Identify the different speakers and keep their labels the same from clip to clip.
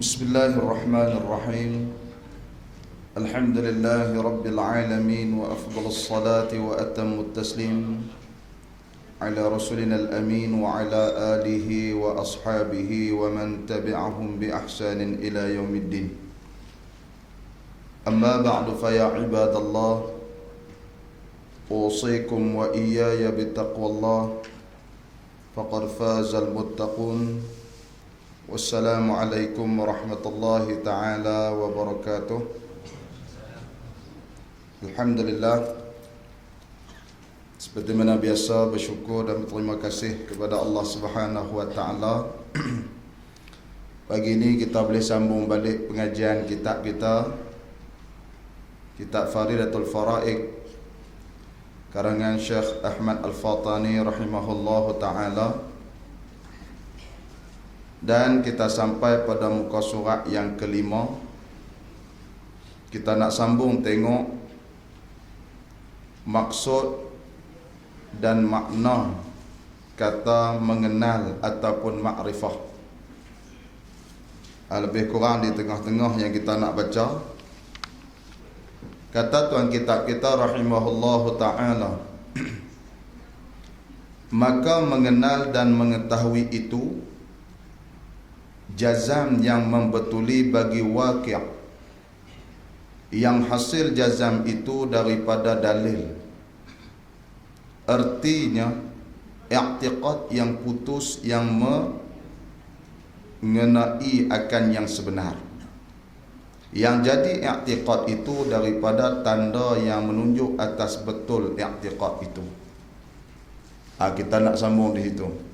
Speaker 1: بسم الله الرحمن الرحيم. الحمد لله رب العالمين، وأفضل الصلاة وأتم التسليم على رسولنا الأمين وعلى آله وأصحابه ومن تبعهم بإحسان إلى يوم الدين. أما بعد، فيا عباد الله، أوصيكم وإياي بتقوى الله، فقد فاز المتقون. Wassalamualaikum warahmatullahi ta'ala wabarakatuh. Alhamdulillah, seperti mana biasa, bersyukur dan berterima kasih kepada Allah Subhanahu wa ta'ala. Pagi ini kita boleh sambung balik pengajian kitab kita, kitab Faridatul Faraid karangan Syekh Ahmad Al-Fatani rahimahullahu ta'ala. Dan kita sampai pada muka surat yang kelima. Kita nak sambung tengok maksud dan makna kata mengenal ataupun makrifah. Lebih kurang di tengah-tengah yang kita nak baca. Kata tuan kitab kita rahimahullahu ta'ala, maka mengenal dan mengetahui itu jazam yang membetuli bagi waqi', yang hasil jazam itu daripada dalil. Artinya i'tiqad yang putus, yang mengenai akan yang sebenar. Yang jadi i'tiqad itu daripada tanda yang menunjuk atas betul i'tiqad itu. Kita nak sambung di situ.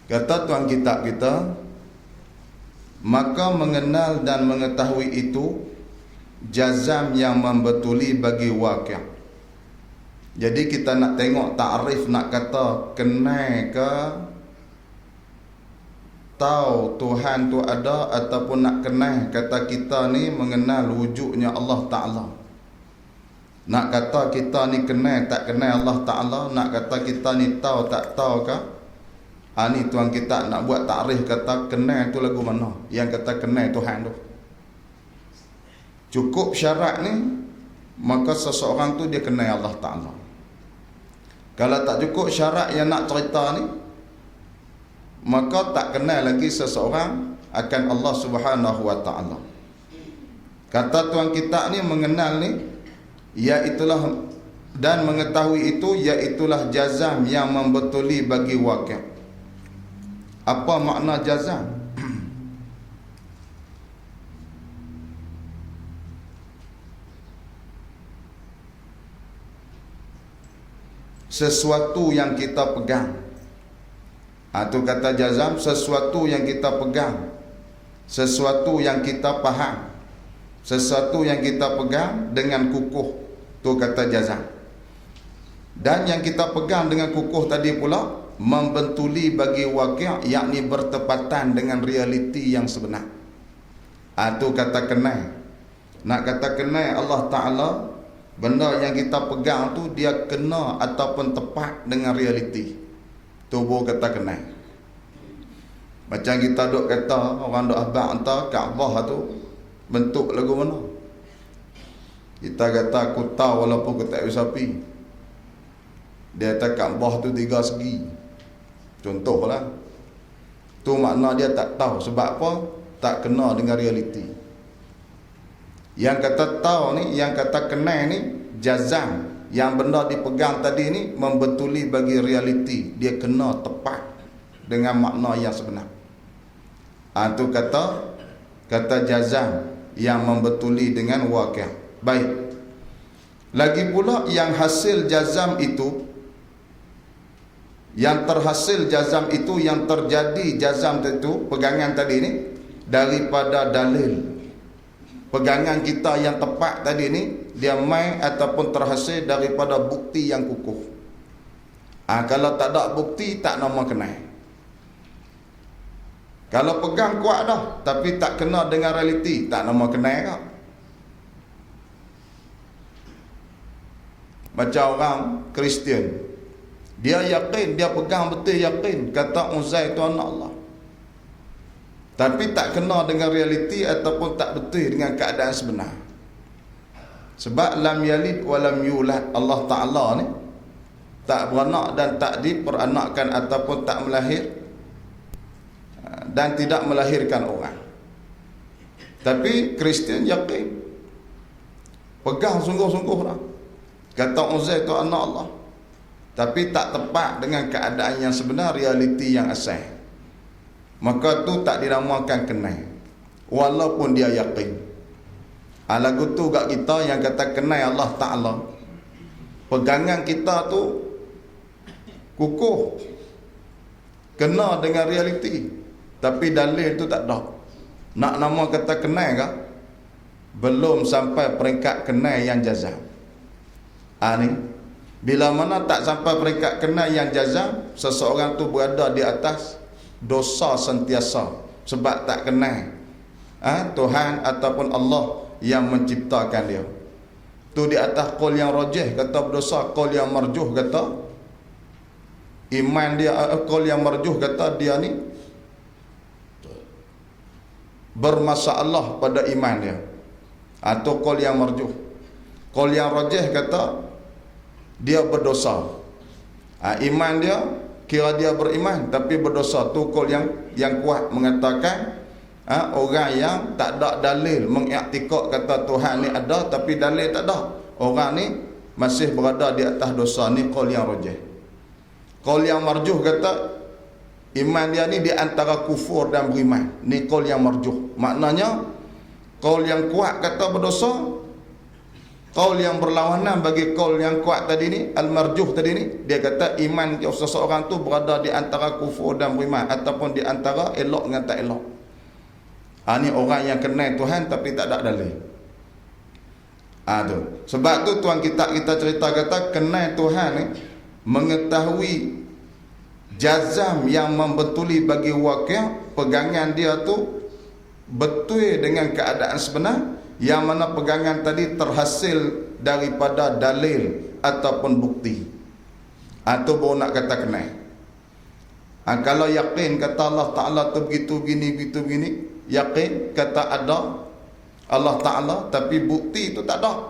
Speaker 1: Kata tuan kitab kita, maka mengenal dan mengetahui itu jazam yang membetuli bagi waqi'. Jadi kita nak tengok ta'rif, nak kata kenal ke, tahu Tuhan tu ada, ataupun nak kenal kata kita ni mengenal wujudnya Allah Ta'ala. Nak kata kita ni kenal tak kenal Allah Ta'ala, nak kata kita ni tahu tak tahu ke. Ni tuan kita nak buat takrif, kata kenal tu lagu mana, yang kata kenal Tuhan tu. Cukup syarat ni, maka seseorang tu dia kenal Allah Ta'ala. Kalau tak cukup syarat yang nak cerita ni, maka tak kenal lagi seseorang akan Allah Subhanahu wa Ta'ala. Kata tuan kita ni mengenal ni, iaitulah dan mengetahui itu, iaitulah jazam yang membetuli bagi waqi'. Apa makna jazam? Sesuatu yang kita pegang. Itu kata jazam, sesuatu yang kita pegang, sesuatu yang kita faham, sesuatu yang kita pegang dengan kukuh. Tu kata jazam. Dan yang kita pegang dengan kukuh tadi pula membentuli bagi waqi', yakni bertepatan dengan realiti yang sebenar. Itu kata kenal. Nak kata kenal Allah Ta'ala, benda yang kita pegang tu dia kena ataupun tepat dengan realiti. Tubuh kata kenal. Macam kita duk kata, orang duk abang entah Kaabah tu bentuk lagu mana. Kita kata aku tahu walaupun aku tak bisa pi. Dia kata Kaabah tu 3 segi. Contohlah. Tu makna dia tak tahu. Sebab apa? Tak kena dengan realiti. Yang kata tahu ni, yang kata kenal ni, jazam. Yang benda dipegang tadi ni membetuli bagi realiti. Dia kena tepat dengan makna yang sebenar. Tu kata jazam yang membetuli dengan waqi'. Baik. Lagi pula yang hasil jazam itu, yang terhasil jazam itu, yang terjadi jazam itu, pegangan tadi ni daripada dalil. Pegangan kita yang tepat tadi ni, dia mai ataupun terhasil daripada bukti yang kukuh. Kalau tak ada bukti, tak nama kenal. Kalau pegang kuat dah, tapi tak kena dengan realiti, tak nama kenal kau. Macam orang Kristian, dia yakin, dia pegang betul yakin kata Uzair itu anak Allah. tapi tak kena dengan realiti ataupun tak betul dengan keadaan sebenar. Sebab lam yalid wa lam yulad, Allah Ta'ala ni tak beranak dan tak diperanakkan ataupun tak melahir dan tidak melahirkan orang. Tapi Kristian yakin, pegang sungguh-sungguh dah, kata Uzair itu anak Allah, tapi tak tepat dengan keadaan yang sebenar, realiti yang asal. Maka tu tak dinamakan kenal, walaupun dia yakin. Lagu tu kat kita yang kata kenal Allah Ta'ala, pegangan kita tu kukuh, kena dengan realiti, tapi dalil tu tak ada. Nak nama kata kenal ke? Belum sampai peringkat kenal yang jazam. Ni bila mana tak sampai peringkat kenal yang jazam, seseorang tu berada di atas dosa sentiasa, sebab tak kenal Tuhan ataupun Allah yang menciptakan dia. Tu di atas qaul yang rajih kata berdosa, qaul yang marjuh kata iman dia, qaul yang marjuh kata dia ni bermasalah pada iman dia, atau qaul yang marjuh. Qaul yang rajih kata dia berdosa. Iman dia kira dia beriman tapi berdosa. Tu qaul yang kuat mengatakan orang yang tak ada dalil mengiktikad kata Tuhan ni ada tapi dalil tak ada, orang ni masih berada di atas dosa. Ni qaul yang rajih. Qaul yang marjuh kata iman dia ni di antara kufur dan beriman. Ni qaul yang marjuh. Maknanya qaul yang kuat kata berdosa, qaul yang berlawanan bagi qaul yang kuat tadi ni, al-marjuh tadi ni, dia kata iman seseorang tu berada di antara kufur dan beriman, ataupun di antara elok dengan tak elok. Ni orang yang kenal Tuhan tapi tak ada dalil. Tu. Sebab tu tuan kita cerita kata kenal Tuhan ni, mengetahui jazam yang membetuli bagi wakil, pegangan dia tu betul dengan keadaan sebenar, yang mana pegangan tadi terhasil daripada dalil ataupun bukti. Itu baru nak kata kenal. Kalau yakin kata Allah Ta'ala tu begitu begini, yakin kata ada Allah Ta'ala tapi bukti itu tak ada,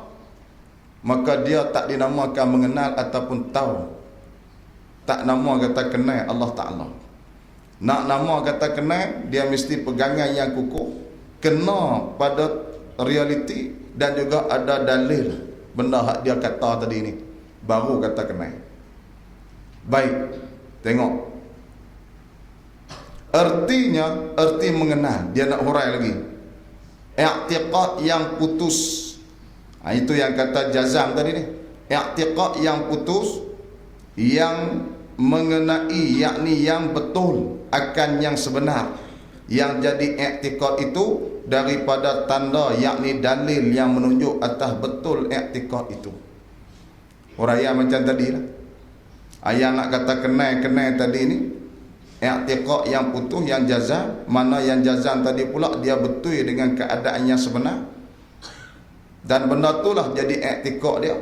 Speaker 1: maka dia tak dinamakan mengenal ataupun tahu. Tak nama kata kenal Allah Ta'ala. Nak nama kata kenal, dia mesti pegangan yang kukuh, kena pada realiti dan juga ada dalil benda hak dia kata tadi ni, baru kata kenal. Baik, tengok artinya, arti mengenal. Dia nak hurai lagi, i'tiqad yang putus. Itu yang kata jazam tadi ni, i'tiqad yang putus, yang mengenai, yakni yang betul akan yang sebenar. Yang jadi i'tiqad itu daripada tanda, yakni dalil yang menunjuk atas betul i'tiqad itu. Huraian macam tadi lah. Ayat nak kata kenal tadi ni, i'tiqad yang putus, yang jazam. Mana yang jazam tadi pula dia betul dengan keadaan yang sebenar, dan benda itulah jadi i'tiqad dia.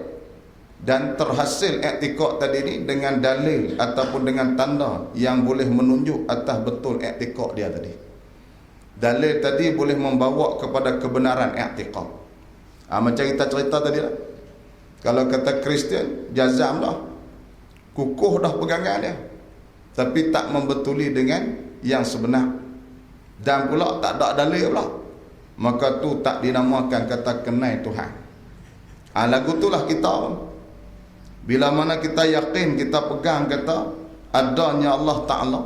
Speaker 1: Dan terhasil i'tiqad tadi ni dengan dalil ataupun dengan tanda yang boleh menunjuk atas betul i'tiqad dia tadi. Dalil tadi boleh membawa kepada kebenaran i'tiqad. Macam kita cerita tadi lah. Kalau kata Kristian, jazam dah, kukuh dah pegangan dia, tapi tak membetuli dengan yang sebenar, dan pula tak ada dalil pula, maka tu tak dinamakan kata kenal Tuhan. Lagu itulah kita, bila mana kita yakin, kita pegang kata adanya Allah Ta'ala,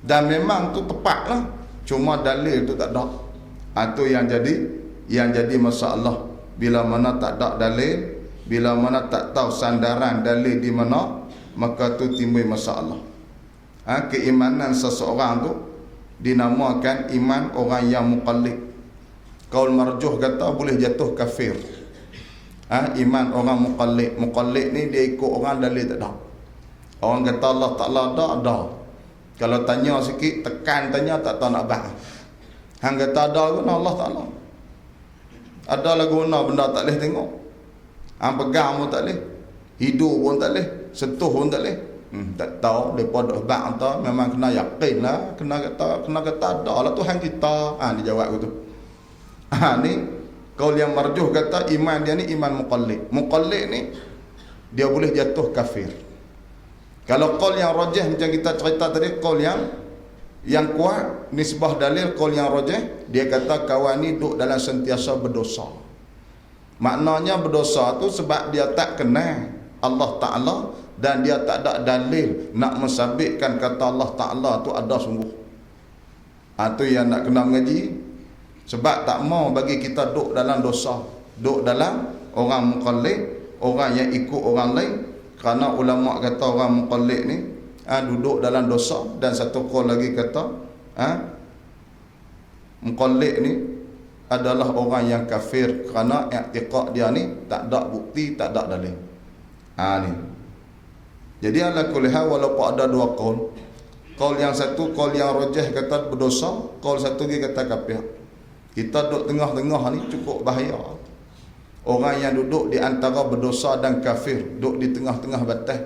Speaker 1: dan memang tu tepat lah, cuma dalil tu tak ada. Itu yang jadi masalah. Bila mana tak ada dalil, bila mana tak tahu sandaran dalil di mana, maka tu timbul masalah. Keimanan seseorang tu dinamakan iman orang yang muqallid. Qaul marjuh kata boleh jatuh kafir. Iman orang muqallid. Muqallid ni dia ikut orang, dalil tak ada. Orang kata Allah Ta'ala ada. Kalau tanya sikit, tekan tanya, tak tahu nak bahas. Hang kata ada guna Allah Ta'ala, ada lah guna benda tak boleh tengok. Hang pegang pun tak boleh, hidup pun tak boleh, sentuh pun tak boleh. Tak tahu depa dak bak anta memang kena yakin lah, kena kata dak lah Tuhan kita. Dia jawab gitu. Ni kaul yang marjuh kata iman dia ni iman muqallid. Muqallid ni dia boleh jatuh kafir. Kalau kaul yang rajih macam kita cerita tadi, kaul yang kuat nisbah dalil, kaul yang rajih dia kata kawan ni duduk dalam sentiasa berdosa. Maknanya berdosa tu sebab dia tak kenal Allah Ta'ala dan dia tak ada dalil nak mensabitkan kata Allah Ta'ala tu ada sungguh. Tu yang nak kena mengaji. Sebab tak mau bagi kita duduk dalam dosa, duduk dalam orang muqallid, orang yang ikut orang lain. Kerana ulama kata orang muqallid ni duduk dalam dosa. Dan satu kaul lagi kata muqallid ni adalah orang yang kafir kerana i'tiqad dia ni tak ada bukti, tak ada dalil. Ni. Jadi ala kulli hal walaupun ada dua kaul. Kaul yang satu, kaul yang rajih kata berdosa, kaul satu lagi kata kafir. Kita duduk tengah-tengah ni cukup bahaya. Orang yang duduk di antara berdosa dan kafir, duduk di tengah-tengah batas,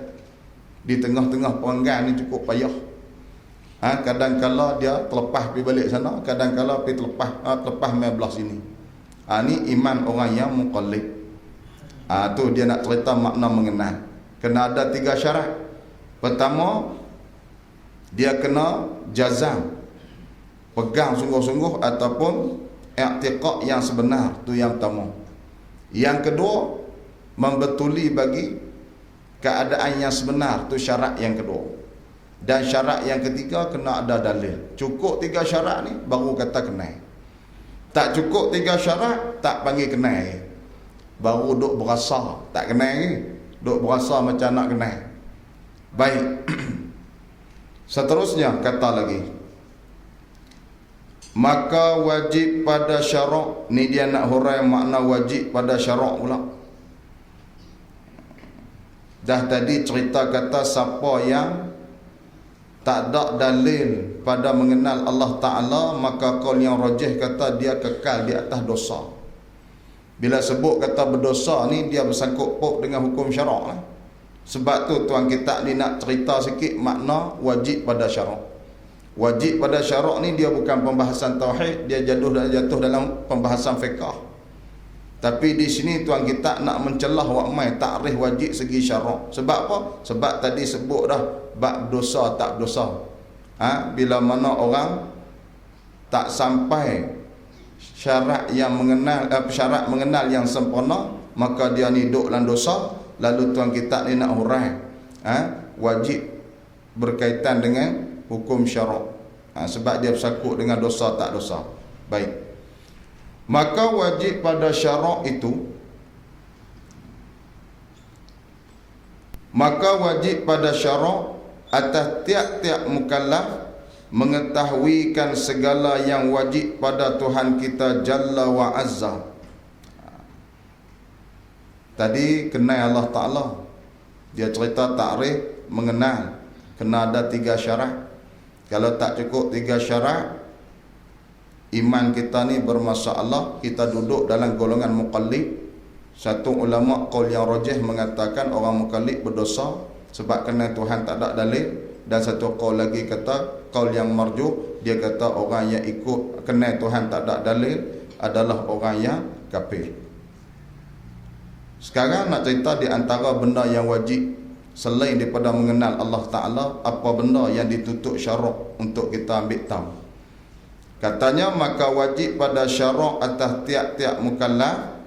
Speaker 1: di tengah-tengah perenggan ni cukup payah. Kadang-kala dia terlepas pergi balik sana, kadang-kala pergi terlepas main belah sini. Ni iman orang yang muqallid. Tu dia nak cerita makna mengenal. Kena ada 3 syarat. Pertama, dia kena jazam, pegang sungguh-sungguh ataupun i'tiqad yang sebenar, tu yang pertama. Yang kedua, membetuli bagi keadaan yang sebenar, tu syarat yang kedua. Dan syarat yang ketiga kena ada dalil. Cukup 3 syarat ni baru kata kenal. Tak cukup 3 syarat tak panggil kenal. Baru duk berasa tak kenal ni. Duk berasa macam nak kenal. Baik. Seterusnya kata lagi, maka wajib pada syarak. Ni dia nak hurai makna wajib pada syarak pula. Dah tadi cerita kata siapa yang tak ada dalil pada mengenal Allah Ta'ala, maka kaul yang rajih kata dia kekal di atas dosa. Bila sebut kata berdosa ni, dia bersangkut paut dengan hukum syarak lah. Sebab tu tuan kita ni nak cerita sikit makna wajib pada syarak. Wajib pada syarak ni dia bukan pembahasan tauhid, dia jatuh dalam pembahasan fiqh. Tapi di sini tuan kita nak mencelah wakmai takrif wajib segi syarak. Sebab apa? Sebab tadi sebut dah bab dosa tak dosa. Bila mana orang tak sampai syarat yang mengenal syarat mengenal yang sempurna, maka dia ni duduk dalam dosa. Lalu tuan kita ni nak hurai wajib berkaitan dengan hukum syarak. Sebab dia bersangkut dengan dosa tak dosa. Baik. Maka wajib pada syarak itu, maka wajib pada syarak atas tiap-tiap mukallaf mengetahuikan segala yang wajib pada Tuhan kita Jalla wa Azza. Tadi kenal Allah Ta'ala. Dia cerita takrif mengenal. Kena ada 3 syarat. Kalau tak cukup 3 syarat, iman kita ni bermasalah, kita duduk dalam golongan muqallid. Satu ulama qaul yang rajih mengatakan orang muqallid berdosa sebab kenal Tuhan tak ada dalil. Dan satu qaul lagi kata, qaul yang marjuh, dia kata orang yang ikut kenal Tuhan tak ada dalil adalah orang yang kafir. Sekarang nak cerita di antara benda yang wajib selain daripada mengenal Allah Ta'ala, apa benda yang ditutup syarak untuk kita ambil tahu. Katanya maka wajib pada syarak atas tiap-tiap mukallaf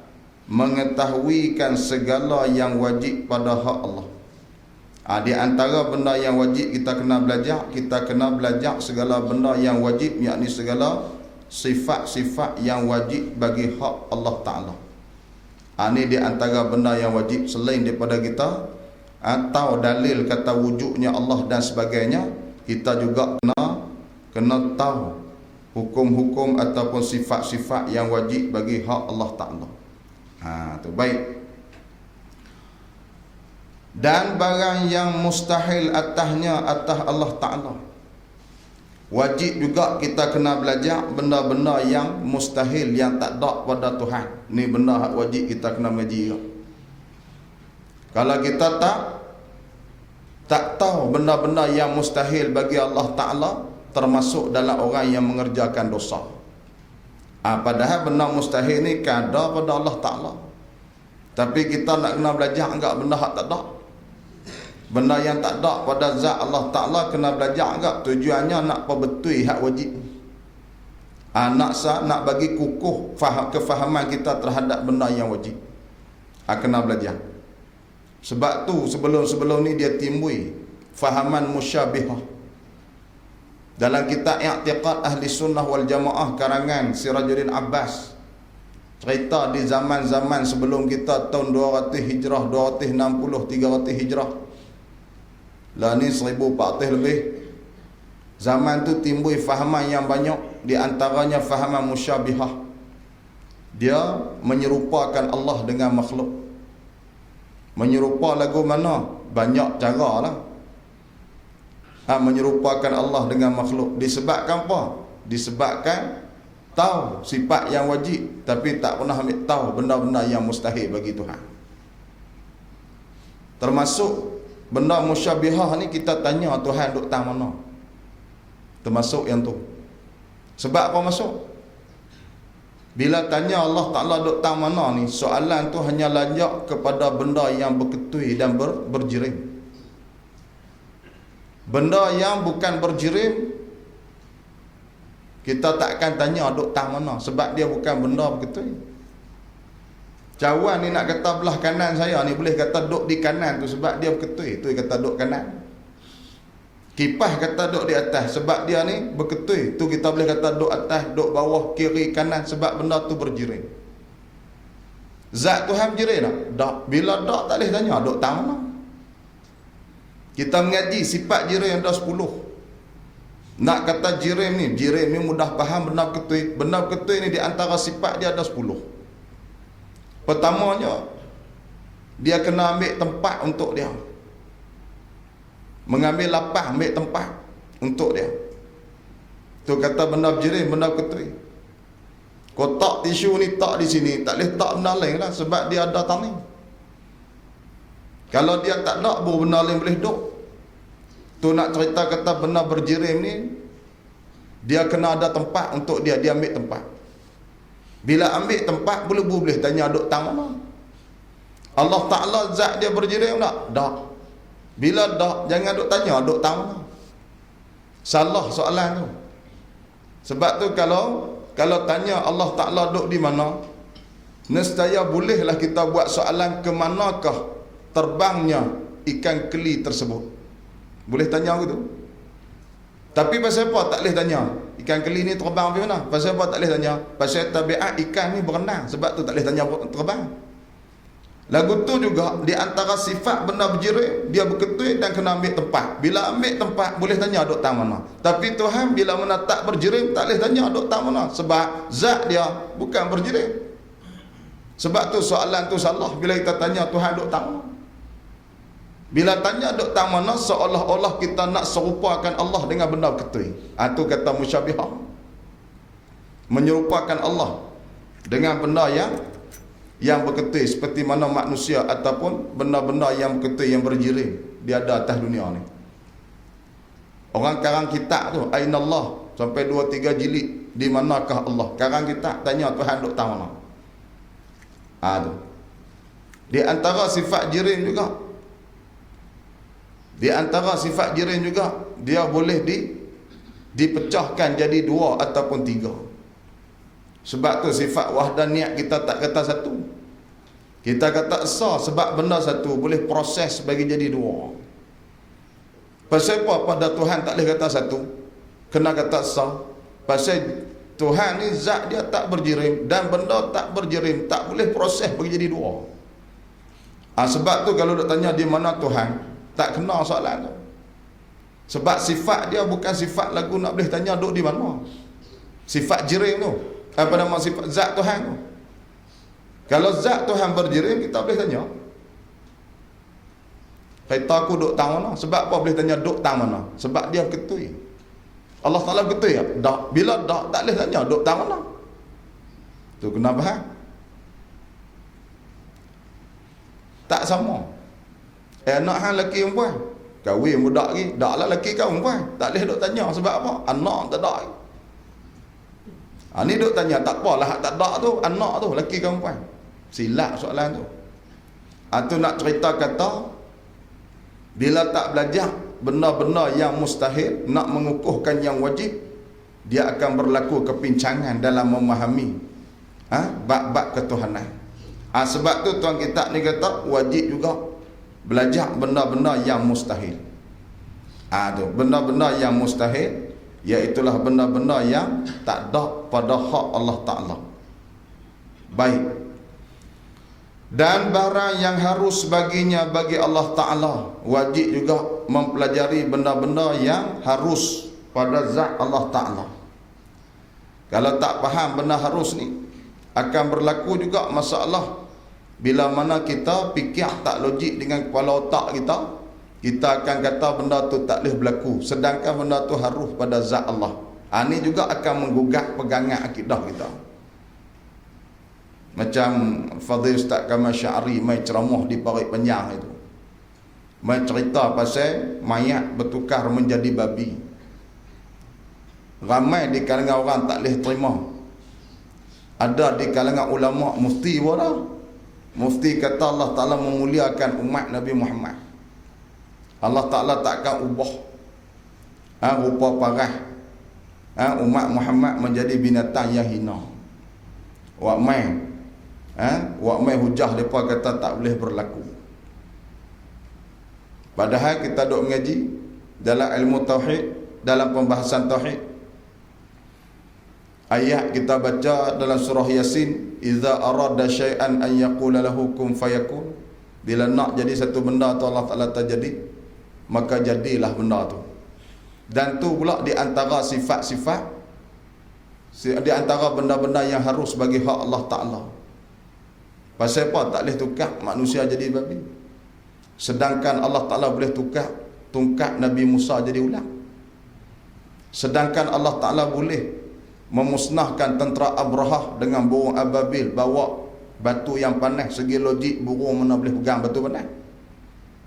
Speaker 1: mengetahuikan segala yang wajib pada hak Allah. Di antara benda yang wajib kita kena belajar segala benda yang wajib, yakni segala sifat-sifat yang wajib bagi hak Allah Ta'ala. Ini di antara benda yang wajib selain daripada kita tahu dalil kata wujudnya Allah dan sebagainya. Kita juga kena tahu hukum-hukum ataupun sifat-sifat yang wajib bagi hak Allah Ta'ala. Tu baik. Dan barang yang mustahil atasnya atas Allah Ta'ala, wajib juga kita kena belajar benda-benda yang mustahil, yang tak ada pada Tuhan. Ni benda hak wajib kita kena mengaji. Kalau kita tak tak tahu benda-benda yang mustahil bagi Allah Ta'ala, termasuk dalam orang yang mengerjakan dosa. Padahal benda mustahil ni kada pada Allah Ta'ala, tapi kita nak kena belajar agak benda hak tak ada. Benda yang tak ada pada zat Allah Ta'ala kena belajar agak. Tujuannya nak perbetui hak wajib. Nak bagi kukuh kefahaman kita terhadap benda yang wajib. Kena belajar. Sebab tu sebelum ni dia timbul fahaman musyabihah. Dalam kitab I'tiqad Ahli Sunnah wal Jamaah karangan Sirajuddin Abbas, cerita di zaman-zaman sebelum kita tahun 200 Hijrah, 260, 300 Hijrah. Lah ni 1400 lebih. Zaman tu timbul fahaman yang banyak, di antaranya fahaman musyabihah. Dia menyerupakan Allah dengan makhluk. Menyerupa lagu mana? Banyak cara lah. Menyerupakan Allah dengan makhluk. Disebabkan apa? Disebabkan tahu sifat yang wajib, tapi tak pernah ambil tahu benda-benda yang mustahil bagi Tuhan. Termasuk benda musyabihah ni, kita tanya Tuhan duk tang mana. Termasuk yang tu. Sebab apa masuk? Bila tanya Allah Ta'ala duk tang mana ni, soalan tu hanya lanjak kepada benda yang berketui dan berjirim. Benda yang bukan berjirim, kita takkan tanya duk tang mana, sebab dia bukan benda berketui. Cawan ni nak kata belah kanan saya ni, boleh kata duk di kanan tu sebab dia berketui, tu kata duk kanan. Kipas kata duk di atas sebab dia ni berketui, tu kita boleh kata duk atas, duk bawah, kiri, kanan, sebab benda tu berjirim. Zat Tuhan berjirim tak? Tak. Bila tak, tak boleh tanya duk tang mana. Kita mengaji sifat jirim ada 10. Nak kata jirim ni mudah faham benda berketui. Benda berketui ni di antara sifat dia ada 10. Pertamanya, dia kena ambil tempat untuk dia. Mengambil lapah, ambil tempat untuk dia. Tu kata benda berjirim, benda berketui. Kotak tisu ni tak di sini, tak boleh tak benda lain lah, sebab dia ada tang ni. Kalau dia tak nak, baru benda lain boleh duduk. Tu nak cerita kata benda berjirim ni, dia kena ada tempat untuk dia, dia ambil tempat. Bila ambil tempat, boleh tanya duk tang mana. Allah Ta'ala zat dia berjirim tak? Tak. Bila tak, jangan duk tanya duk tang mana. Salah soalan tu. Sebab tu kalau tanya Allah Ta'ala duk di mana, nescaya bolehlah kita buat soalan ke manakah terbangnya ikan keli tersebut. Boleh tanya gitu. Tapi pasal apa tak boleh tanya? Ikan keli ni terbang pergi mana? Pasal apa tak boleh tanya? Pasal tabiat ikan ni berenang, sebab tu tak boleh tanya terbang. Lagu tu juga di antara sifat benda berjirim, dia berketui dan kena ambil tempat. Bila ambil tempat, boleh tanya duk tang mana. Tapi Tuhan bila mana tak berjirim, tak boleh tanya duk tang mana, sebab zat dia bukan berjirim. Sebab tu soalan tu salah bila kita tanya Tuhan duk tang mana. Bila tanya duk tang mana, seolah-olah kita nak serupakan Allah dengan benda berketui. Itu kata musyabihah. Menyerupakan Allah dengan benda yang berketui, seperti mana manusia ataupun benda-benda yang berketui, yang berjirim, dia ada atas dunia ni. Orang karang kitab tu, Aina Allah, sampai 2-3 jilid, di manakah Allah. Karang kitab tanya Tuhan duk tang mana. Tu. Di antara sifat jirim juga, dia boleh dipecahkan jadi 2 ataupun 3. Sebab tu sifat wahdaniyat kita tak kata satu. Kita kata esa, sebab benda satu boleh proses bagi jadi 2. Pasal apa pada Tuhan tak boleh kata satu, kena kata esa? Pasal Tuhan ni zat dia tak berjirim, dan benda tak berjirim tak boleh proses bagi jadi 2. Sebab tu kalau nak tanya di mana Tuhan, tak kena soalan tu. Sebab sifat dia bukan sifat lagu nak boleh tanya duk di mana. Sifat jirim tu, apa nama sifat zat Tuhan tu. Kalau zat Tuhan berjirim, kita boleh tanya. Kata aku duk tang mana? Sebab apa boleh tanya duk tang mana? Sebab dia berketui. Allah Ta'ala berketui tak? Tak. Bila tak boleh tanya duk tang mana. Tu kena faham. Tak sama. Anak hang lelaki perempuan. Kahwin budak lagi, dak lah lelaki kau perempuan. Tak boleh duk tanya sebab apa? Anak tak ada. Ni duk tanya tak apalah tak ada tu, anak tu lelaki kau perempuan. Silap soalan tu. Tu nak cerita kata bila tak belajar benda-benda yang mustahil, nak mengukuhkan yang wajib, dia akan berlaku kepincangan dalam memahami bab-bab ketuhanan. Sebab tu tuan kita ni kata wajib juga belajar benda-benda yang mustahil. Tu benda-benda yang mustahil, iaitulah benda-benda yang tak ada pada hak Allah Ta'ala. Baik. Dan barang yang harus baginya bagi Allah Ta'ala, wajib juga mempelajari benda-benda yang harus pada zat Allah Ta'ala. Kalau tak faham benda harus ni, akan berlaku juga masalah bila mana kita fikir tak logik dengan kepala otak kita, kita akan kata benda tu tak boleh berlaku, sedangkan benda tu harus pada zat Allah. Ini juga akan menggugat pegangan akidah kita. Macam Fadhil Ustaz Kamal Syari mai ceramah di Parit Panjang itu, mai cerita pasal mayat bertukar menjadi babi. Ramai di kalangan orang tak boleh terima. Ada di kalangan ulama mufti pun dah. Mufti kata Allah Ta'ala memuliakan umat Nabi Muhammad. Allah Ta'ala takkan ubah rupa parah umat Muhammad menjadi binatang yang hina. Wak mai hujah mereka kata tak boleh berlaku. Padahal kita duk mengaji dalam ilmu tauhid, dalam pembahasan tauhid, ayat kita baca dalam surah Yasin, "Idza arada syai'an an yaqula lahu kun fayakun." Bila nak jadi satu benda tu Allah Ta'ala terjadi, maka jadilah benda tu. Dan tu pula di antara sifat-sifat, di antara benda-benda yang harus bagi hak Allah Ta'ala. Pasal apa tak boleh tukar manusia jadi babi, sedangkan Allah Ta'ala boleh tukar tungkat Nabi Musa jadi ular. Sedangkan Allah Ta'ala boleh memusnahkan tentera Abrahah dengan burung ababil, bawa batu yang panas. Segi logik burung mana boleh pegang batu panas.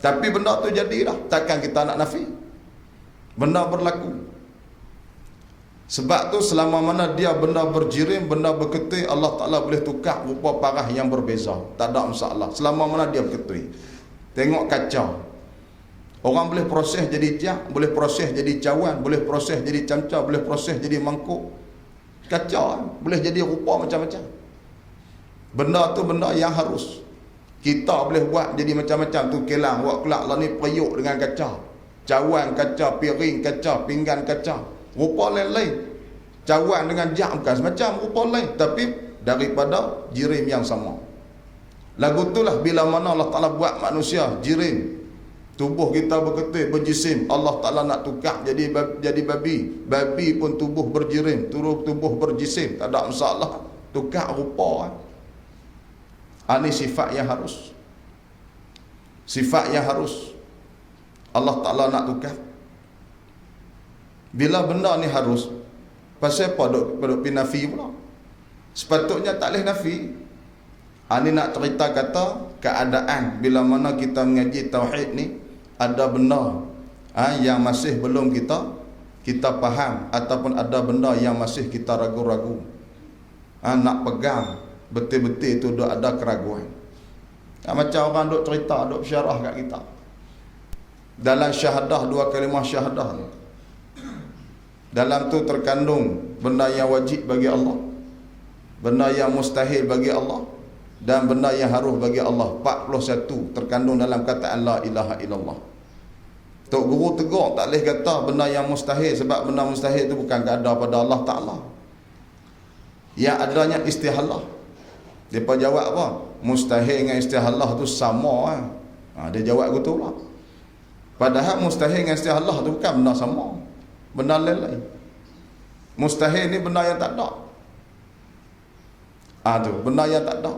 Speaker 1: Tapi benda tu jadilah, takkan kita nak nafi. Benda berlaku. Sebab tu selama mana dia benda berjirim, benda berketui, Allah Ta'ala boleh tukar rupa parah yang berbeza, tak ada masalah selama mana dia berketui. Tengok kaca, orang boleh proses jadi jak, boleh proses jadi cawan, boleh proses jadi camca, boleh proses jadi mangkuk. Kaca boleh jadi rupa macam-macam. Benda tu benda yang harus. Kita boleh buat jadi macam-macam tu, kelang buat kelak lah ni periuk dengan kaca, cawan kaca, piring kaca, pinggan kaca, rupa lain-lain. Cawan dengan jak bukan semacam, rupa lain, tapi daripada jirim yang sama. Lagu itulah bila mana Allah Ta'ala buat manusia jirim, tubuh kita berketui, berjisim, Allah Ta'ala nak tukar jadi babi. Babi pun tubuh berjirim, tubuh berjisim, tak ada masalah, tukar rupa. Ini sifat yang harus. Sifat yang harus Allah Ta'ala nak tukar. Bila benda ni harus, pasal apa duk pergi nafi pula? Sepatutnya tak boleh nafi. Ini nak cerita kata keadaan bila mana kita mengaji tauhid ni, ada benda yang masih belum kita faham, ataupun ada benda yang masih kita ragu-ragu. Nak pegang betul-betul itu ada keraguan. Macam orang duk cerita, duk syarah kat kita dalam syahadah, dua kalimah syahadah ni, dalam tu terkandung benda yang wajib bagi Allah, benda yang mustahil bagi Allah, dan benda yang harus bagi Allah. 41 terkandung dalam kataan la ilaha illallah. Tok Guru tegur tak boleh kata benda yang mustahil, sebab benda mustahil itu bukan ada pada Allah Ta'ala. Yang adanya istihalah. Mereka jawab apa? Mustahil dengan istihalah tu sama. Dia jawab gitu lah. Padahal mustahil dengan istihalah tu bukan benda sama, benda lain. Mustahil ni benda yang tak ada. Tu benda yang tak ada.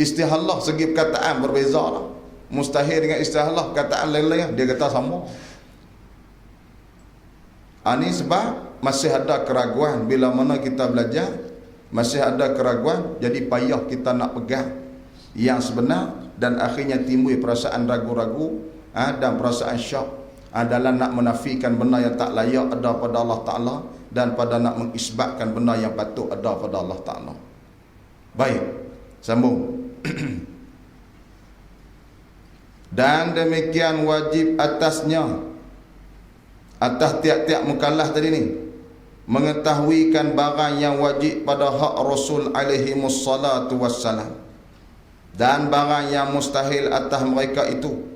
Speaker 1: Istihalah segi perkataan berbeza lah. Mustahil dengan istihalah perkataan lain-lain, dia kata sama. Ini sebab masih ada keraguan. Bila mana kita belajar, masih ada keraguan, jadi payah kita nak pegang yang sebenar, dan akhirnya timbul perasaan ragu-ragu dan perasaan syak dalam nak menafikan benda yang tak layak ada pada Allah Ta'ala dan pada nak mengisbatkan benda yang patut ada pada Allah Ta'ala. Baik, sambung. Dan demikian wajib atasnya, atas tiap-tiap mukallaf tadi ni, mengetahuikan barang yang wajib pada hak Rasul alaihi wassalatu wassalam, dan barang yang mustahil atas mereka itu,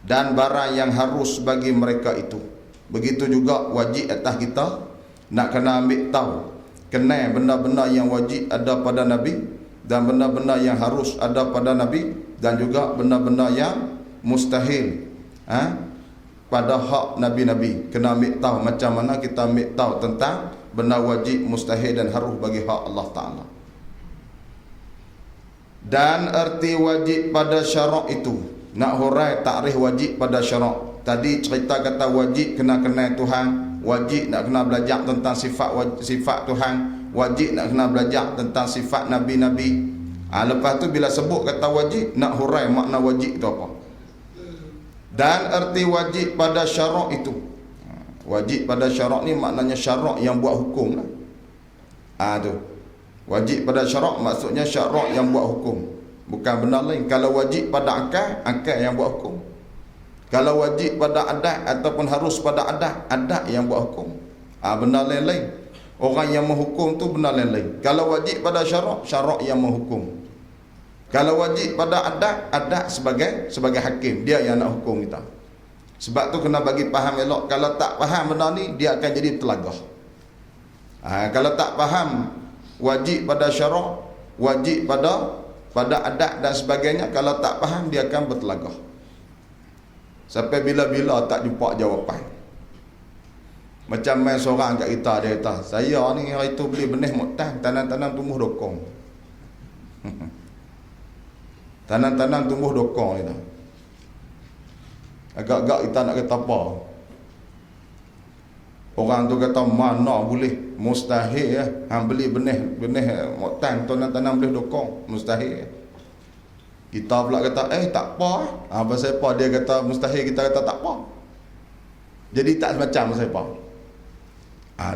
Speaker 1: dan barang yang harus bagi mereka itu. Begitu juga wajib atas kita nak kena ambil tahu, kenal benda-benda yang wajib ada pada Nabi, dan benda-benda yang harus ada pada Nabi, dan juga benda-benda yang mustahil pada hak Nabi-Nabi. Kena ambil tahu macam mana kita ambil tahu tentang benda wajib, mustahil dan harus bagi hak Allah Ta'ala. Dan erti wajib pada syarak itu, nak hurai takrif wajib pada syarak. Tadi cerita kata wajib kena kenal Tuhan, wajib nak kena belajar tentang sifat Tuhan, wajib nak kena belajar tentang sifat Nabi-Nabi. Lepas tu bila sebut kata wajib, nak hurai makna wajib itu apa. Dan erti wajib pada syarak itu, wajib pada syarak ni maknanya syarak yang buat hukum lah. Tu wajib pada syarak maksudnya syarak yang buat hukum, bukan benda lain. Kalau wajib pada akal, akal yang buat hukum. Kalau wajib pada adat ataupun harus pada adat, adat yang buat hukum. Benda lain-lain. Orang yang menghukum tu benda lain-lain. Kalau wajib pada syarak, syarak yang menghukum. Kalau wajib pada adat, adat sebagai hakim, dia yang nak hukum kita. Sebab tu kena bagi faham elok. Kalau tak faham benda ni, dia akan jadi telagah. Kalau tak faham wajib pada syarak, wajib pada adat dan sebagainya, kalau tak faham dia akan bertelagah. Sampai bila-bila tak jumpa jawapan. Macam main seorang kat kita, dia kata, saya ni hari tu beli benih muktan, tanam-tanam tumbuh dokong. Tanam-tanam tumbuh dokong kita. Agak-agak kita nak kata apa? Orang tu kata mana boleh, mustahil ya. Hang beli benih muktan, tanam boleh dokong, mustahil. Kita pula kata tak apa. Pasal apa dia kata mustahil, kita kata tak apa. Jadi tak macam pasal apa.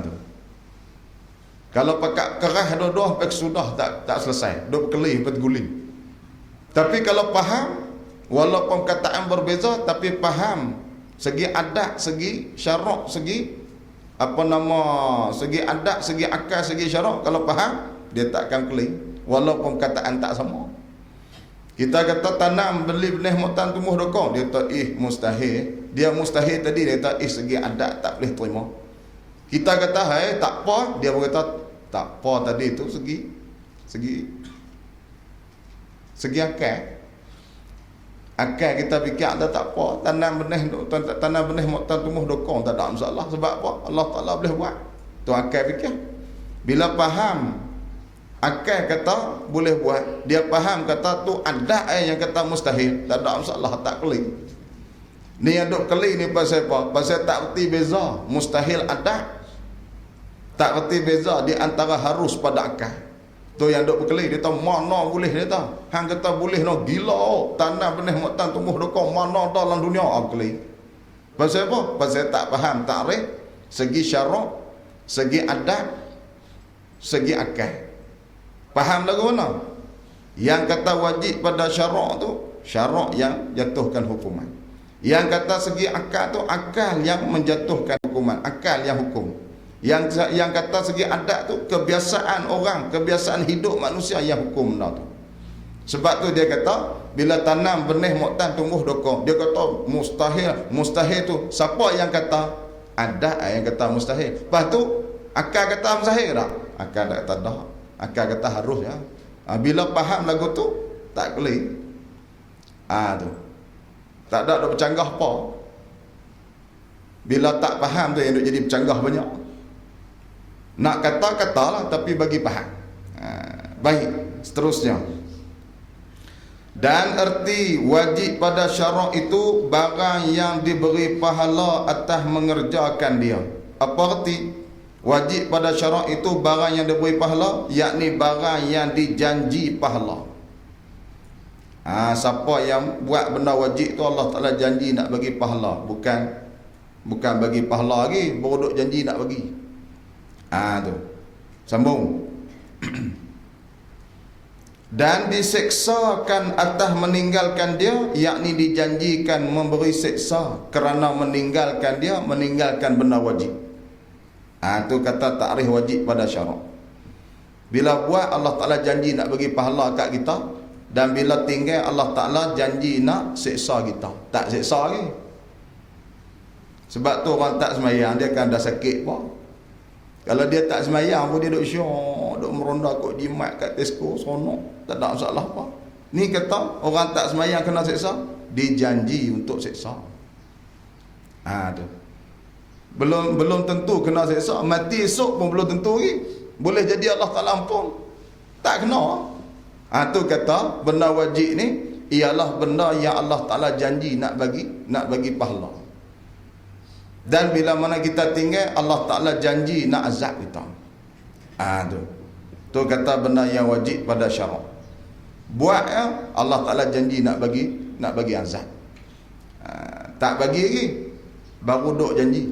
Speaker 1: Tu. Kalau pakat keras dua-dua pek sudah tak selesai. Duk kelih pet guling. Tapi kalau faham, walaupun kataan berbeza, tapi faham segi adat, segi syarak, segi segi adat, segi akal, segi syarak, kalau faham, dia tak akan kelih walaupun kataan tak sama. Kita kata tanam beli benih muktan tumbuh dokong, dia kata mustahil. Dia mustahil tadi, dia kata segi adat tak boleh terima. Kita kata tak apa, dia berkata tak apa tadi itu segi akal kita fikir ada tak apa, tanam benih muktan tumbuh dokong tak ada masalah. Sebab apa? Allah Ta'ala boleh buat. Tu akal fikir. Bila faham, akal kata boleh buat, dia faham kata tu ada yang kata mustahil, tak ada masalah, tak keli. Ni yang duk keli ni pasal apa? Pasal tak reti beza mustahil adat, tak reti beza di antara harus pada akal. Tu yang duk berkeli, dia tahu mana boleh, dia tahu. Hang kata boleh no gila, tanam benih muktan tumbuh dokong, mana dalam dunia berkeli. Pasal apa? Pasal tak faham takrif segi syarak, segi adat, segi akal. Faham lagu mana? Yang kata wajib pada syarak tu, syarak yang jatuhkan hukuman. Yang kata segi akal tu, akal yang menjatuhkan hukuman, akal yang hukum. Yang kata segi adat tu, kebiasaan orang, kebiasaan hidup manusia yang hukum benda tu. Sebab tu dia kata, bila tanam benih muktan tumbuh dokong, dia kata mustahil tu. Siapa yang kata? Adat yang kata mustahil. Lepas tu akal kata mustahil tak? Akal tak kata dah. Akal kata harus ya. Bila faham lagu tu, tak boleh. Tu. Tak ada bercanggah apa. Bila tak faham tu yang jadi bercanggah banyak. Nak katalah tapi bagi faham. Baik, seterusnya. Dan erti wajib pada syarak itu barang yang diberi pahala atas mengerjakan dia. Apa erti? Wajib pada syarak itu barang yang diberi pahala, yakni barang yang dijanji pahala. Siapa yang buat benda wajib tu Allah Ta'ala janji nak bagi pahala. Bukan bagi pahala lagi, baru duk janji nak bagi. Tu. Sambung. Dan diseksakan atas meninggalkan dia, yakni dijanjikan memberi seksa kerana meninggalkan dia, meninggalkan benda wajib. Tu kata takrif wajib pada syarak. Bila buat Allah Ta'ala janji nak bagi pahala kat kita, dan bila tinggal Allah Ta'ala janji nak seksa kita. Tak seksa lagi. Sebab tu orang tak semayang dia kan dah sakit pun. Kalau dia tak semayang pun dia duk syok, duk meronda kot jimat kat Tesco, seronok, tak ada masalah apa. Ni kata orang tak semayang kena seksa, dijanji untuk seksa. Tu. Belum tentu kena seksa, mati esok pun belum tentu lagi. Boleh jadi Allah Ta'ala ampun. Tak kena. Tu kata benda wajib ni ialah benda yang Allah Ta'ala janji nak bagi pahala. Dan bila mana kita tinggal, Allah Ta'ala janji nak azab kita. Tu kata benda yang wajib pada syarak. Buat ya, Allah Ta'ala janji nak bagi azab. Tak bagi lagi, baru duk janji.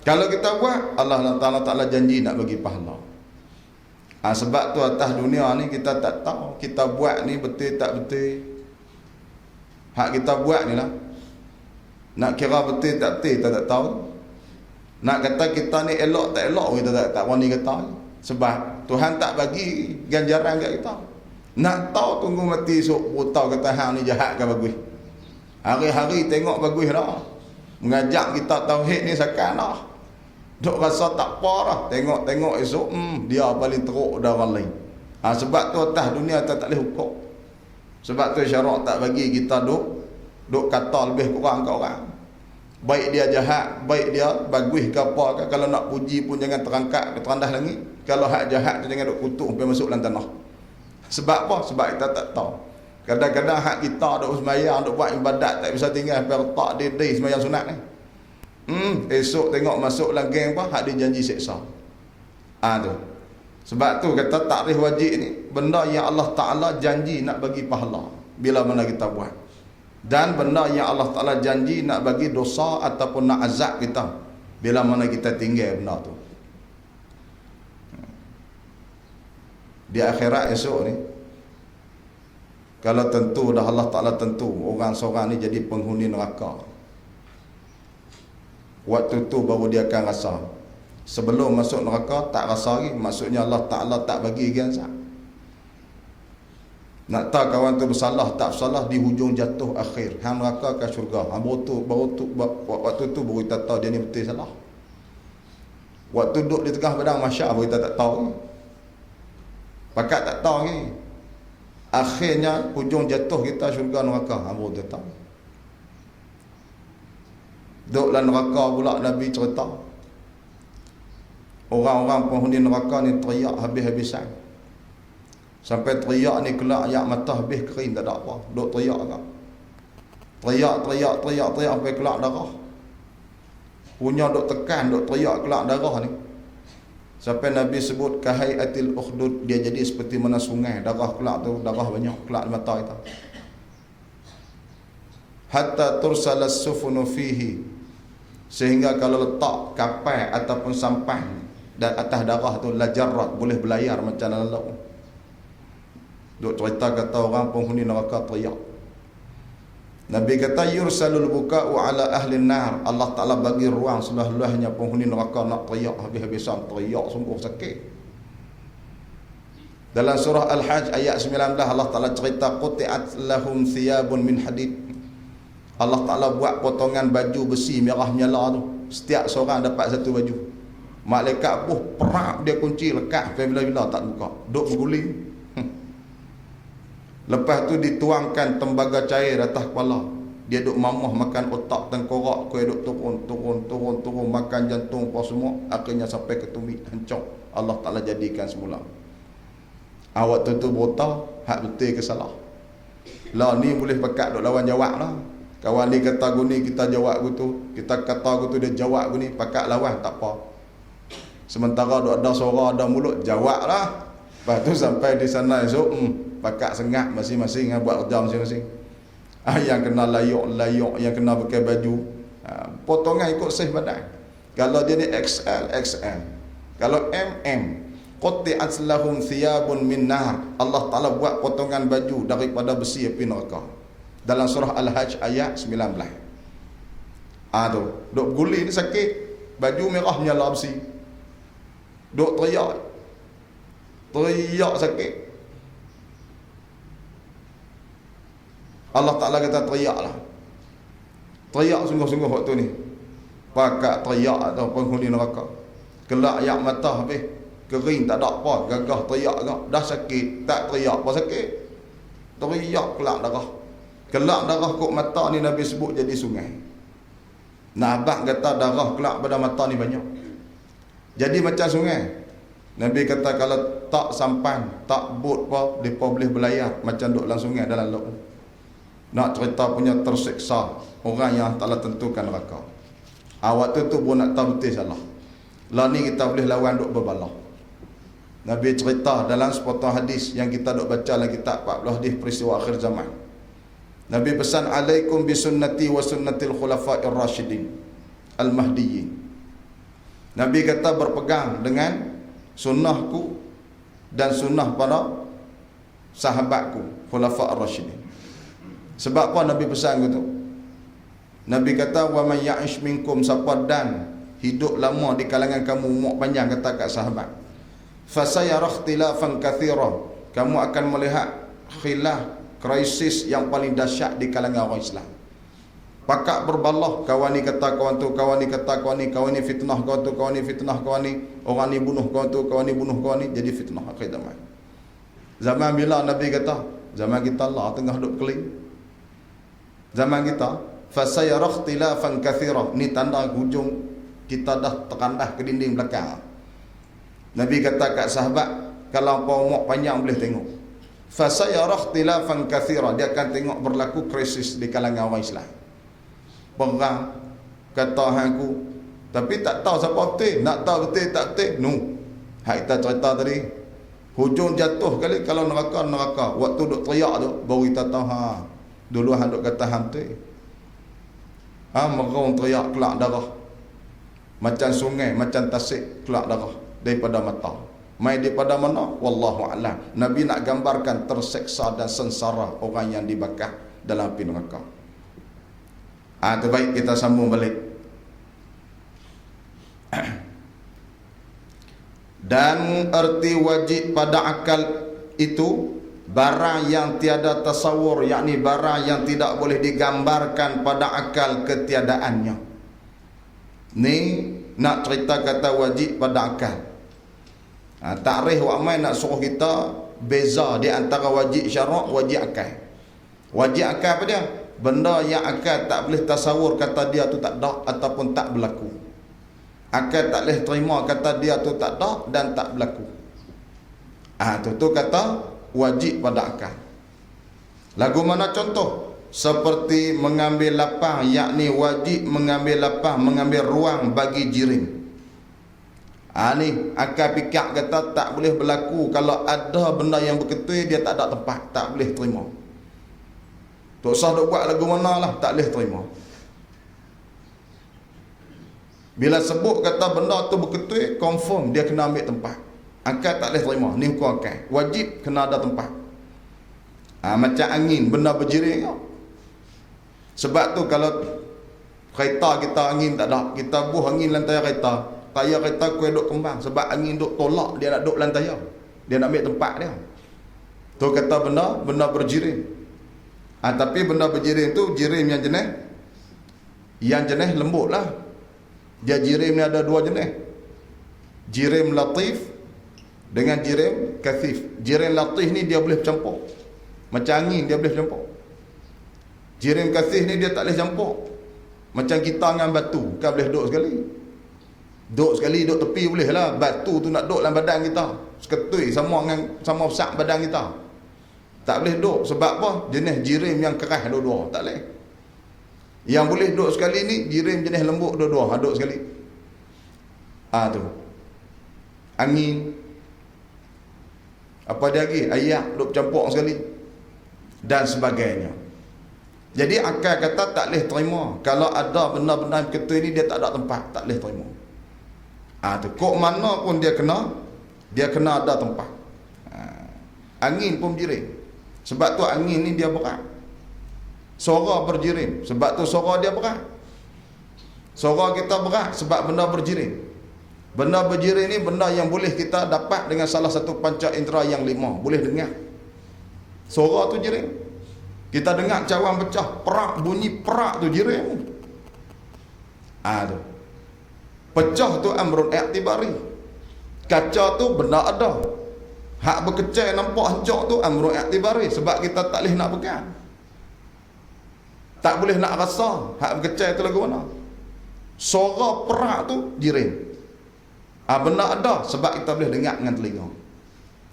Speaker 1: Kalau kita buat, Allah Ta'ala janji nak bagi pahala. Sebab tu atas dunia ni kita tak tahu kita buat ni betul tak betul. Hak kita buat ni lah, nak kira betul tak betul kita tak tahu. Nak kata kita ni elok tak elok kita tak berani kata. Sebab Tuhan tak bagi ganjaran kat kita. Nak tahu tunggu mati esok baru tahu kata hang ni jahat ke bagus. Hari-hari tengok bagus dah. Mengajak kita tauhid ni sakan dah. Duk rasa tak apa dah. Tengok esok dia paling teruk dah orang lain. Sebab tu atas dunia tak boleh hukum. Sebab tu syarak tak bagi kita duk kata lebih kurang ke orang. Baik dia jahat, baik dia bagus ke apa ke. Kalau nak puji pun jangan terangkat ke terendah langit. Kalau hak jahat tu jangan duk kutuk sampai masuk dalam tanah. Sebab apa? Sebab kita tak tahu. Kadang-kadang hak kita duk sembahyang, duk buat ibadat tak bisa tinggal sampai letak dia sembahyang sunat ni. Esok tengok masuk dalam geng apa, hak dia janji seksa. Tu. Sebab tu kata takrif wajib ni benda yang Allah Ta'ala janji nak bagi pahala bila mana kita buat. Dan benda yang Allah Ta'ala janji nak bagi dosa ataupun nak azab kita bila mana kita tinggal benda tu. Di akhirat esok ni, kalau tentu dah Allah Ta'ala tentu orang seorang ni jadi penghuni neraka, waktu tu baru dia akan rasa. Sebelum masuk neraka tak rasa lagi. Maksudnya Allah Ta'ala tak bagi lagi azab. Nak tahu kawan tu bersalah tak bersalah, di hujung jatuh akhir hang neraka ke syurga. Waktu tu baru kita tahu dia ni betul salah. Waktu duduk di tengah padang mahsyar baru kita tak tahu. Pakat tak tahu lagi. Akhirnya hujung jatuh kita syurga neraka, baru kita tahu. Duduk dalam neraka pula Nabi cerita orang-orang penghuni neraka ni teriak habis-habisan. Sampai teriak ni kelak ayak mata habis kering tak ada apa. Duk teriak agak. Teriak sampai kelak darah. Punya duk tekan, duk teriak kelak darah ni. Sampai Nabi sebut kahayatil ukhdud, dia jadi seperti mana sungai, darah kelak tu, darah banyak kelak di mata kita. Hatta tursalas sufunu fihi, sehingga kalau letak kapal ataupun sampan dan atas darah tu lajarrat, boleh berlayar macam dalam laut. Duk cerita kata orang penghuni neraka teriak. Nabi kata yursalul buka'u ala ahli nar, Allah Ta'ala bagi ruang seluah-luahnya penghuni neraka nak teriak habis-habisan, teriak sungguh sakit. Dalam surah Al-Hajj ayat 19 Allah Ta'ala cerita quti'at lahum thiyabun min hadid. Allah Ta'ala buat potongan baju besi merah menyala tu, setiap seorang dapat satu baju. Malaikat buh perak dia kunci lekat bila-bila tak buka, duk berguling. Lepas tu dituangkan tembaga cair atas kepala. Dia duk mamah makan otak, tengkorak, kuih duk turun, makan jantung apa semua, akhirnya sampai ke tumit hancur. Allah Ta'ala jadikan semula. Waktu tu berota hak betul ke salah. Lah ni boleh pekat duk lawan jawab lah. Kawan ni kata guni, kita jawab gitu. Kita kata gitu, dia jawab guni, pakat lawan tak apa. Sementara duk ada suara, ada mulut, jawab lah. Lepas tu sampai di sana esok, pakak sengak masing-masing, buat kerja masing-masing. Yang kena layuk, yang kena pakai baju, potongan ikut saiz badan. Kalau dia ni XL, XL. Kalau MM, qutti'at lahum thiyabun min nar. Allah Ta'ala buat potongan baju daripada besi api neraka. Dalam surah Al-Hajj ayat 19. Tu, duk guli ni sakit. Baju merah nyala besi. Duk teriak sakit. Allah Ta'ala kata teriaklah. Teriak sungguh-sungguh waktu ni. Pakak teriak atau penghuni neraka. Kelak ayak mata habis. Kering tak ada apa. Gagah teriak agak. Dah sakit. Tak teriak apa sakit. Teriak kelak darah. Kelak darah kok mata ni Nabi sebut jadi sungai. Nabak kata darah kelak pada mata ni banyak. Jadi macam sungai. Nabi kata kalau tak sampan, tak bot apa, mereka boleh berlayar macam duk dalam sungai dalam laut. Nak cerita punya tersiksa orang yang taklah tentukan neraka. Waktu tu pun nak tahu betul salah. Lah ni kita boleh lawan duk berbalah. Nabi cerita dalam sepotong hadis yang kita duk baca dalam kitab 40 hadis peristiwa akhir zaman. Nabi pesan, alaikum bisunnati wa sunnatil khulafa'ir rasyidin al-mahdiyyin. Nabi kata berpegang dengan sunnahku dan sunnah para sahabatku khulafa'ir rasyidin. Sebab apa Nabi pesan gitu? Nabi kata, wa man ya'ish minkum, siapa dan hidup lama di kalangan kamu, umur panjang, kata kat sahabat, fasayara ikhtilafan katsira, kamu akan melihat khilaf, krisis yang paling dahsyat di kalangan orang Islam. Pakak berbalah, kawan ni kata kawan tu, kawan ni kata kawan ni fitnah kawan tu, kawan ni fitnah kawan ni, orang ni bunuh kawan tu, kawan ni bunuh kawan ni, jadi fitnah akhir zaman. Zaman bila Nabi kata? Zaman kita lah tengah duk keling. Zaman kita fasayara ikhtilafan katsira, ni tanda hujung kita dah tekandah ke dinding belakang. Nabi kata kat sahabat, kalau kau umur panjang boleh tengok. Fasayara ikhtilafan katsira, dia akan tengok berlaku krisis di kalangan orang Islam. Perang kata aku, tapi tak tahu siapa betul, nak tahu betul tak betul. No. Hak kita cerita tadi. Hujung jatuh kali kalau neraka. Waktu duk teriak tu baru kita tahu dulu hang duk kata hang betul. Merong teriak kelak darah. Macam sungai, macam tasik kelak darah daripada mata. Mai daripada mana? Wallahu a'lam. Nabi nak gambarkan terseksa dan sengsara orang yang dibakar dalam api neraka. Terbaik kita sambung balik. Dan erti wajib pada akal itu barang yang tiada tasawur, yakni barang yang tidak boleh digambarkan pada akal ketiadaannya. Ni nak cerita kata wajib pada akal. Takrif wak mai nak suruh kita beza di antara wajib syarak, wajib akal. Wajib akal apa dia? Benda yang akal tak boleh tasawur kata dia tu tak ada ataupun tak berlaku. Akal tak boleh terima kata dia tu tak ada dan tak berlaku. Tu kata wajib pada akal. Lagu mana contoh? Seperti mengambil lapang, yakni wajib mengambil lapang, mengambil ruang bagi jirim. Ni akal fikir kata tak boleh berlaku kalau ada benda yang berketul dia tak ada tempat, tak boleh terima. Tok sah duk buat lagu mana lah, tak boleh terima. Bila sebut kata benda tu berketul, confirm dia kena ambil tempat. Akal tak boleh terima, ni hukum akal. Wajib kena ada tempat. Macam angin, benda berjiring. Sebab tu kalau kereta kita angin tak ada, kita buh angin lantai kereta, tayar kereta kuih duk kembang. Sebab angin duk tolak, dia nak duk lantai, dia nak ambil tempat dia. Tu kata benda berjiring. Tapi benda berjiring tu jirim yang jenis lembut lah. Dia jirim ni ada dua jenis, jirim latif dengan jirim kathif. Jirim latif ni dia boleh campur, macam angin dia boleh campur. Jirim kathif ni dia tak boleh campur, macam kita dengan batu kan boleh duduk sekali duduk tepi boleh lah. Batu tu nak duduk dalam badan kita seketui sama besar badan kita, tak boleh duduk. Sebab apa? Jenis jirim yang keras dua-dua tak boleh. Yang boleh duduk sekali ni jirim jenis lembut dua-dua duduk sekali. Tu angin. Apa dia lagi? Ayak duk campur sekali dan sebagainya. Jadi akal kata tak boleh terima kalau ada benda-benda yang betul ini dia tak ada tempat, tak boleh terima. Tu kok mana pun dia kena ada tempat. Angin pun berjirim. Sebab tu angin ni dia berat. Suara berjirim. Sebab tu suara dia berat. Suara kita berat sebab benda berjirim. Benda berjirim ni benda yang boleh kita dapat dengan salah satu panca indera yang 5. Boleh dengar. Suara tu jirim. Kita dengar cawan pecah, perak, bunyi perak tu jirim. Tu. Pecah tu amrun i'tibari. Kaca tu benda ada. Hak berkecai nampak hancur tu amrun i'tibari. Sebab kita tak boleh nak pegang. Tak boleh nak rasa. Hak berkecai tu lagu mana? Suara perak tu jirim. Benda ada sebab kita boleh dengar dengan telinga.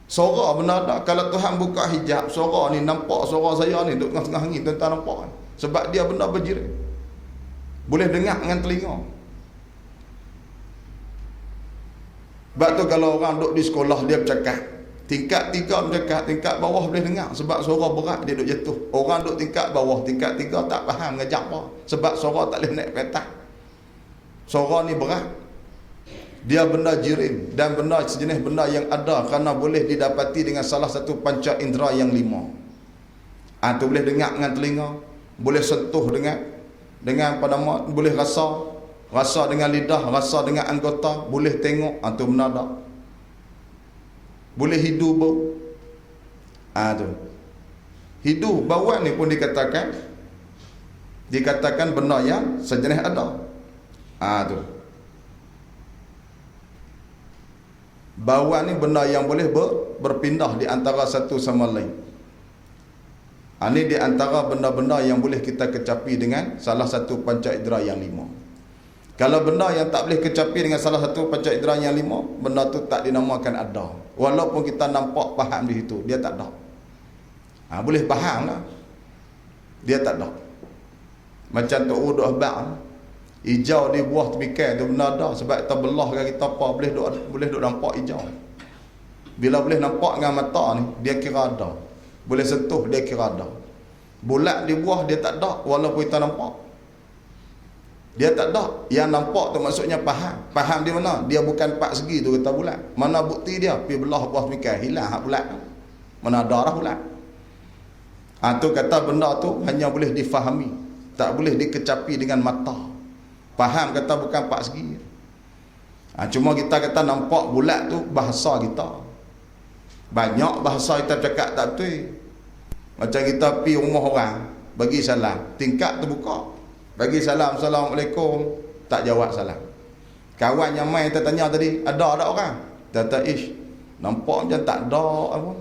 Speaker 1: Suara benda ada. Kalau Tuhan buka hijab, suara ni nampak suara saya ni duduk tengah-tengah angin, tuan-tuan nampak kan? Sebab dia benda berjirim. Boleh dengar dengan telinga. Sebab tu kalau orang duduk di sekolah dia bercakap, tingkat 3 bercakap, tingkat bawah boleh dengar sebab suara berat dia duduk jatuh. Orang duduk tingkat bawah, tingkat 3 tak faham ngajak apa sebab suara tak boleh naik petak. Suara ni berat. Dia benda jirim dan benda sejenis benda yang ada kerana boleh didapati dengan salah satu panca indera yang 5. Tu boleh dengar dengan telinga, boleh sentuh dengan pada boleh rasa dengan lidah, rasa dengan anggota, boleh tengok, tu benda ada. Boleh hidu bau. Tu. Hidu bauan ni pun dikatakan benda yang sejenis ada. Tu. Bauan ni benda yang boleh berpindah di antara satu sama lain. Ini di antara benda-benda yang boleh kita kecapi dengan salah satu panca indera yang 5. Kalau benda yang tak boleh kecapi dengan salah satu panca indera yang 5, benda tu tak dinamakan ada. Walaupun kita nampak faham di situ, dia tak ada. Boleh faham lah, dia tak ada. Macam Tok Uduk Ahbab, hijau di buah tepikai tu benda ada. Sebab kita belah kan kita apa, boleh duk nampak hijau. Bila boleh nampak dengan mata ni, dia kira ada. Boleh sentuh, dia kira ada. Bulat di buah dia tak ada, walaupun kita nampak. Dia tak ada. Yang nampak tu maksudnya faham. Faham di mana? Dia bukan 4 segi tu kata bulat. Mana bukti dia? Pergi belah buah tepikai, hilang hak bulat. Mana ada arah bulat. Tu kata benda tu hanya boleh difahami, tak boleh dikecapi dengan mata. Faham kata bukan 4 segi. Cuma kita kata nampak bulat tu bahasa kita. Banyak bahasa kita cakap tak betul. Macam kita pergi rumah orang, bagi salam, tingkat tu buka, bagi salam, Assalamualaikum, tak jawab salam. Kawan yang main kita tanya tadi, ada orang? Kata ish, nampak macam tak ada apa.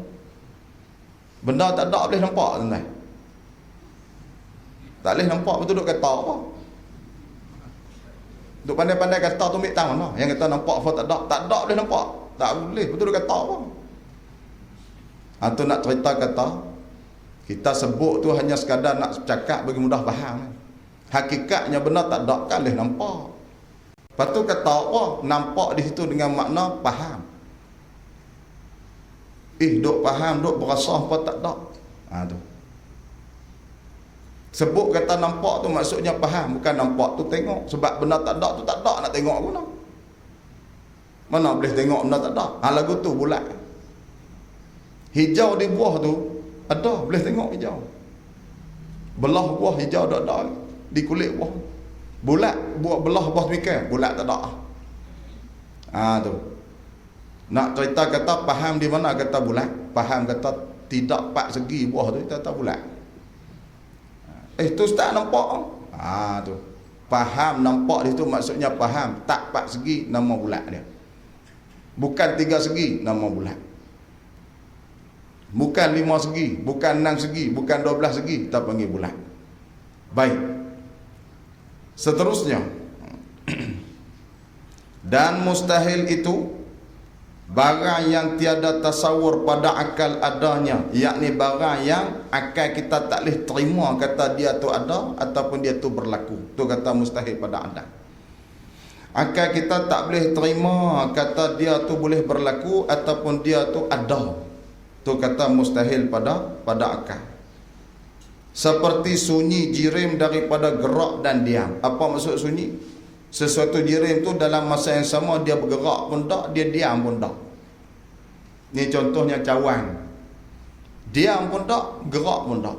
Speaker 1: Benda tak ada boleh nampak tuan-tuan. Tak boleh nampak betul duk kata apa. Duk pandai-pandai kata tu ambil tangan lah. Yang kata nampak apa tak ada boleh nampak. Tak boleh betul duk kata apa. Tu nak cerita kata kita sebut tu hanya sekadar nak cakap bagi mudah faham. Hakikatnya benda tak ada kan boleh nampak. Lepas tu kata apa? Nampak di situ dengan makna faham. Duk faham, duk berasa apa tak ada. Tu. Sebut kata nampak tu maksudnya faham, bukan nampak tu tengok. Sebab benda tak ada tu tak ada nak tengok guna. Mana boleh tengok benda tak ada. Lagu tu bulat. Hijau di buah tu ada, boleh tengok hijau. Belah buah hijau tak ada di kulit buah. Bulat belah buah tepikai, bulat tak ada. Tu. Nak cerita kata faham di mana kata bulat, faham kata tidak 4 segi buah tu kata bulat. Tu ustaz nampak. Tu. Faham nampak di situ maksudnya faham, tak 4 segi nama bulat dia. Bukan 3 segi nama bulat. Bukan 5 segi, bukan 6 segi, bukan 12 segi, kita panggil bulat. Baik. Seterusnya. Dan mustahil itu barang yang tiada tasawur pada akal adanya, yakni barang yang akal kita tak boleh terima kata dia tu ada ataupun dia tu berlaku. Tu kata mustahil pada adab. Akal kita tak boleh terima kata dia tu boleh berlaku ataupun dia tu ada. Tu kata mustahil pada akal. Seperti sunyi jirim daripada gerak dan diam. Apa maksud sunyi? Sesuatu jirim tu dalam masa yang sama dia bergerak pun tak, dia diam pun tak. Ni contohnya cawan. Diam pun tak, gerak pun tak.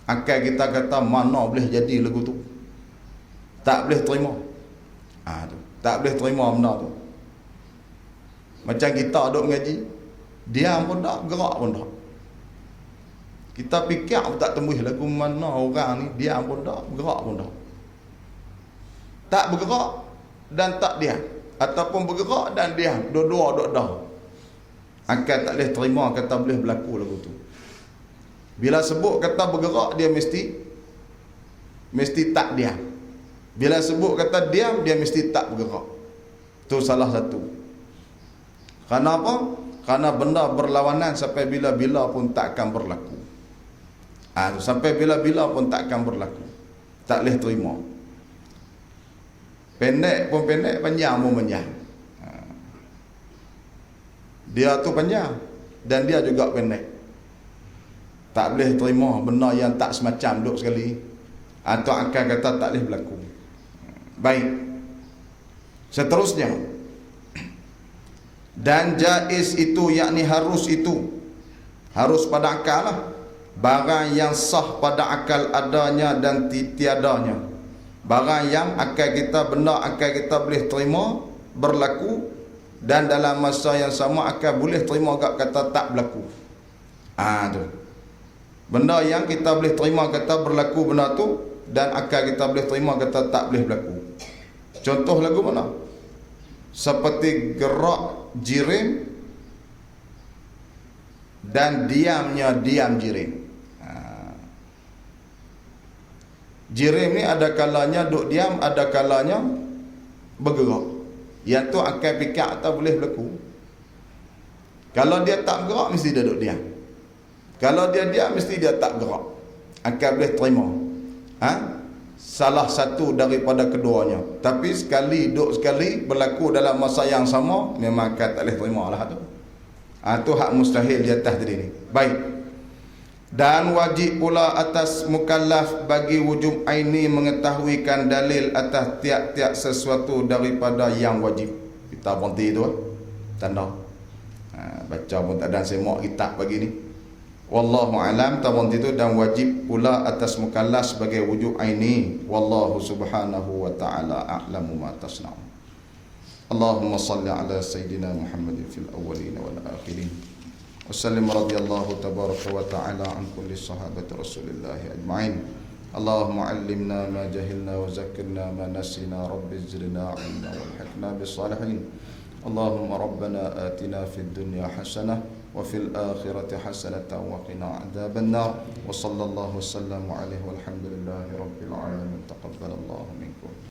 Speaker 1: Akal kita kata mana boleh jadi lagu tu. Tak boleh terima. Tu. Tak boleh terima benda tu. Macam kita duduk mengaji, diam pun tak, gerak pun tak. Kita fikir pun tak tembus lagu mana orang ni diam pun tak, bergerak pun tak. Tak bergerak dan tak diam, ataupun bergerak dan diam, dua-dua duk dah. Akal tak boleh terima kata boleh berlaku lagu tu. Bila sebut kata bergerak, dia mesti tak diam. Bila sebut kata diam, dia mesti tak bergerak. Tu salah satu. Kerana apa? Kerana benda berlawanan sampai bila-bila pun tak akan berlaku. Sampai bila-bila pun tak akan berlaku. Tak boleh terima. Pendek pun pendek, panjang pun panjang. Dia tu panjang dan dia juga pendek. Tak boleh terima benda yang tak semacam duk sekali. Atau akan kata tak boleh berlaku. Baik. Seterusnya. Dan jaiz itu, yakni harus itu. Harus pada akal lah. Barang yang sah pada akal adanya dan tiadanya. Barang yang akal kita, benda akal kita boleh terima berlaku, dan dalam masa yang sama akal boleh terima agak kata tak berlaku. Tu. Benda yang kita boleh terima kata berlaku benda tu, dan akal kita boleh terima kata tak boleh berlaku. Contoh lagu mana? Seperti gerak jirim dan diamnya diam jirim. Jirim ni ada kalanya duk diam, ada kalanya bergerak. Yang tu akan fikir atau boleh berlaku. Kalau dia tak bergerak, mesti dia duk diam. Kalau dia diam, mesti dia tak bergerak. Akan boleh terima. Salah satu daripada keduanya. Tapi sekali berlaku dalam masa yang sama, memang akan tak boleh terima lah tu. Tu hak mustahil di atas tadi ni. Baik. Dan wajib pula atas mukallaf bagi wujub aini mengetahuikan dalil atas tiap-tiap sesuatu daripada yang wajib. Kita berhenti tu tanda. Baca pun tak ada semak kitab pagi ni. Wallahu alam, tak berhenti tu. Dan wajib pula atas mukallaf sebagai wujub aini. Wallahu subhanahu wa ta'ala a'lamu ma tasna'un. Allahumma salli ala sayyidina Muhammadin fil awwalin wal akhirin. وسلم رضي الله تبارك وتعالى عن كل صحابة رسول الله أجمعين. اللهم علمنا ما جهلنا وذكرنا ما نسينا رب زدنا علما والحقنا بالصالحين. اللهم ربنا آتنا في الدنيا حسنة وفي الآخرة حسنة وقنا عذاب النار. وصلى الله وسلم عليه والحمد لله رب العالمين. تقبل الله منكم.